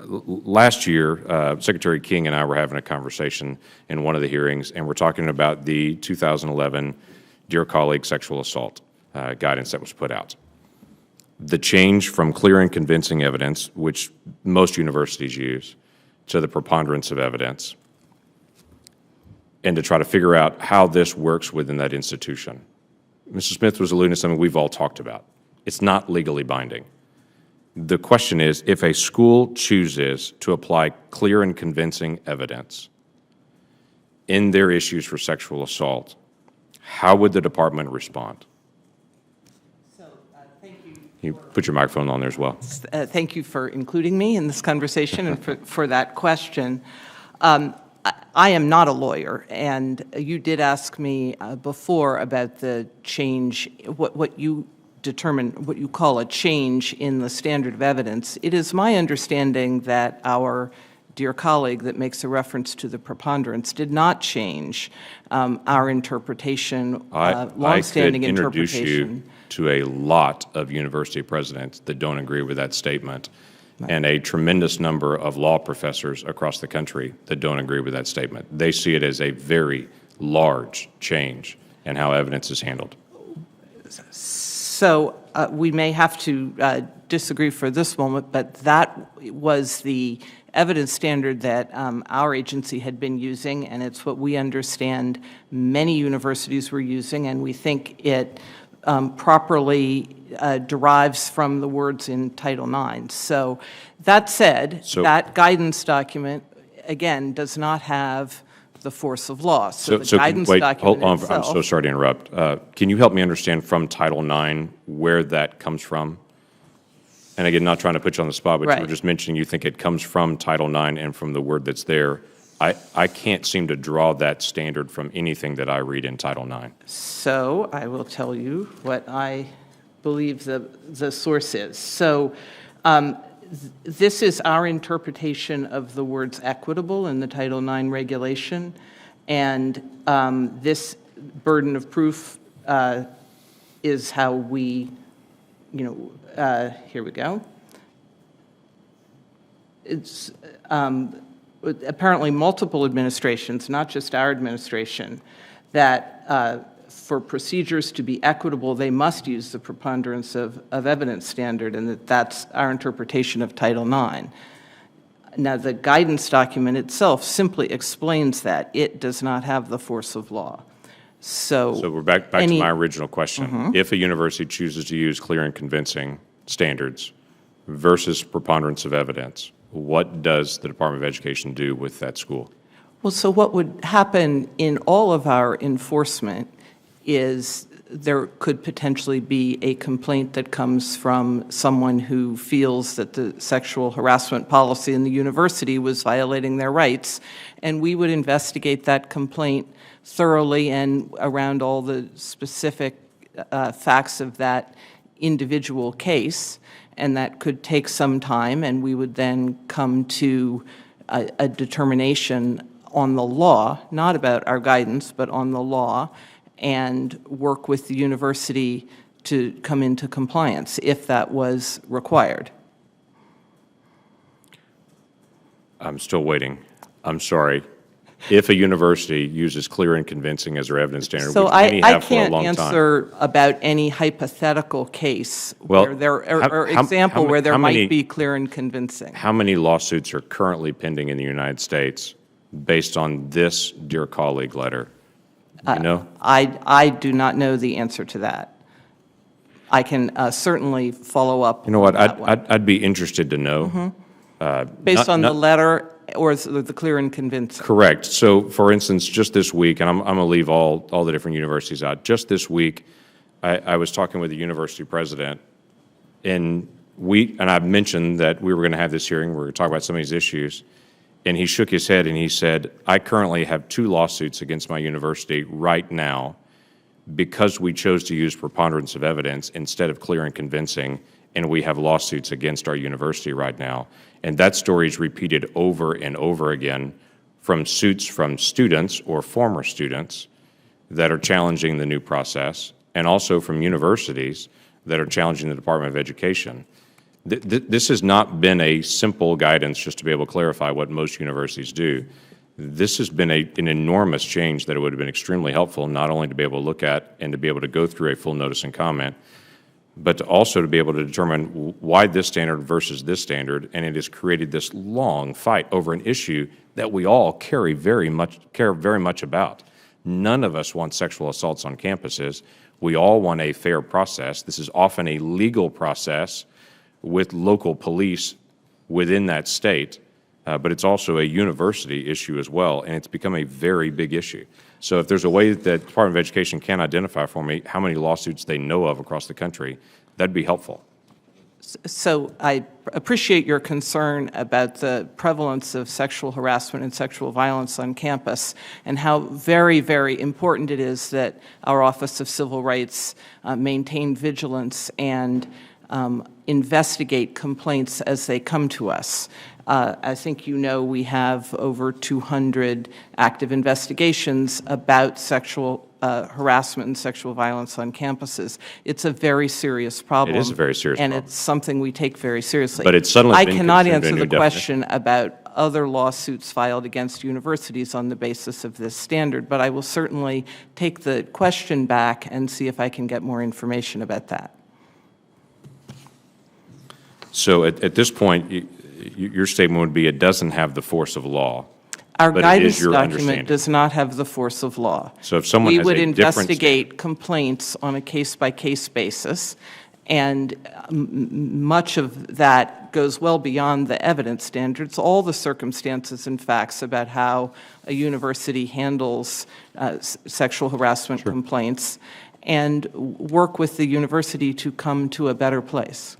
Last year, Secretary King and I were having a conversation in one of the hearings, and we're talking about the 2011 Dear Colleague Sexual Assault guidance that was put out. The change from clear and convincing evidence, which most universities use, to the preponderance of evidence, and to try to figure out how this works within that institution. Mr. Smith was alluding to something we've all talked about. It's not legally binding. The question is, if a school chooses to apply clear and convincing evidence in their issues for sexual assault, how would the department respond? So, thank you. You put your microphone on there as well. Thank you for including me in this conversation and for that question. I am not a lawyer, and you did ask me before about the change, what you determine, what you call a change in the standard of evidence. It is my understanding that our dear colleague that makes a reference to the preponderance did not change our interpretation, longstanding interpretation. I could introduce you to a lot of university presidents that don't agree with that statement, and a tremendous number of law professors across the country that don't agree with that statement. They see it as a very large change in how evidence is handled. So we may have to disagree for this moment, but that was the evidence standard that our agency had been using, and it's what we understand many universities were using, and we think it properly derives from the words in Title IX. So that said, that guidance document, again, does not have the force of law. So the guidance document itself, I'm so sorry to interrupt. Can you help me understand from Title IX where that comes from? And again, not trying to put you on the spot, but you were just mentioning you think it comes from Title IX and from the word that's there. I can't seem to draw that standard from anything that I read in Title IX. So I will tell you what I believe the source is. So this is our interpretation of the words equitable in the Title IX regulation, and this burden of proof is how we, here we go. It's apparently multiple administrations, not just our administration, that for procedures to be equitable, they must use the preponderance of evidence standard, and that's our interpretation of Title IX. Now, the guidance document itself simply explains that. It does not have the force of law. So we're back to my original question. If a university chooses to use clear and convincing standards versus preponderance of evidence, what does the Department of Education do with that school? Well, so what would happen in all of our enforcement is there could potentially be a complaint that comes from someone who feels that the sexual harassment policy in the university was violating their rights, and we would investigate that complaint thoroughly and around all the specific facts of that individual case, and that could take some time, and we would then come to a determination on the law, not about our guidance, but on the law, and work with the university to come into compliance if that was required. I'm still waiting. I'm sorry. If a university uses clear and convincing as their evidence standard, so which many have for a long time. I can't answer about any hypothetical case where there, or example where there might be clear and convincing. How many lawsuits are currently pending in the United States based on this Dear Colleague letter? Do you know? I do not know the answer to that. I can certainly follow up. You know what? I'd be interested to know. Based on the letter or the clear and convincing. Correct. So, for instance, just this week, and I'm going to leave all the different universities out. Just this week, I was talking with the university president, and I've mentioned that we were going to have this hearing. We were going to talk about some of these issues. And he shook his head and he said, I currently have 2 lawsuits against my university right now because we chose to use preponderance of evidence instead of clear and convincing, and we have lawsuits against our university right now. And that story is repeated over and over again from suits from students or former students that are challenging the new process, and also from universities that are challenging the Department of Education. This has not been a simple guidance just to be able to clarify what most universities do. This has been an enormous change that it would have been extremely helpful not only to be able to look at and to be able to go through a full notice and comment, but to also to be able to determine why this standard versus this standard, and it has created this long fight over an issue that we all care very much about. None of us want sexual assaults on campuses. We all want a fair process. This is often a legal process with local police within that state, but it's also a university issue as well, and it's become a very big issue. So if there's a way that the Department of Education can identify for me how many lawsuits they know of across the country, that'd be helpful. So I appreciate your concern about the prevalence of sexual harassment and sexual violence on campus and how very, very important it is that our Office of Civil Rights maintain vigilance and investigate complaints as they come to us. I think you know we have over 200 active investigations about sexual harassment and sexual violence on campuses. It's a very serious problem. It is a very serious problem. And it's something we take very seriously. But it's suddenly I been cannot considered a answer new the question about other lawsuits filed against universities on the basis of this standard, but I will certainly take the question back and see if I can get more information about that. So at this point, your statement would be it doesn't have the force of law. Our but guidance it is your document understanding. does not have the force of law. So if someone we has would a different investigate complaints on a case-by-case basis, and much of that goes well beyond the evidence standards, all the circumstances and facts about how a university handles sexual harassment complaints, and work with the university to come to a better place.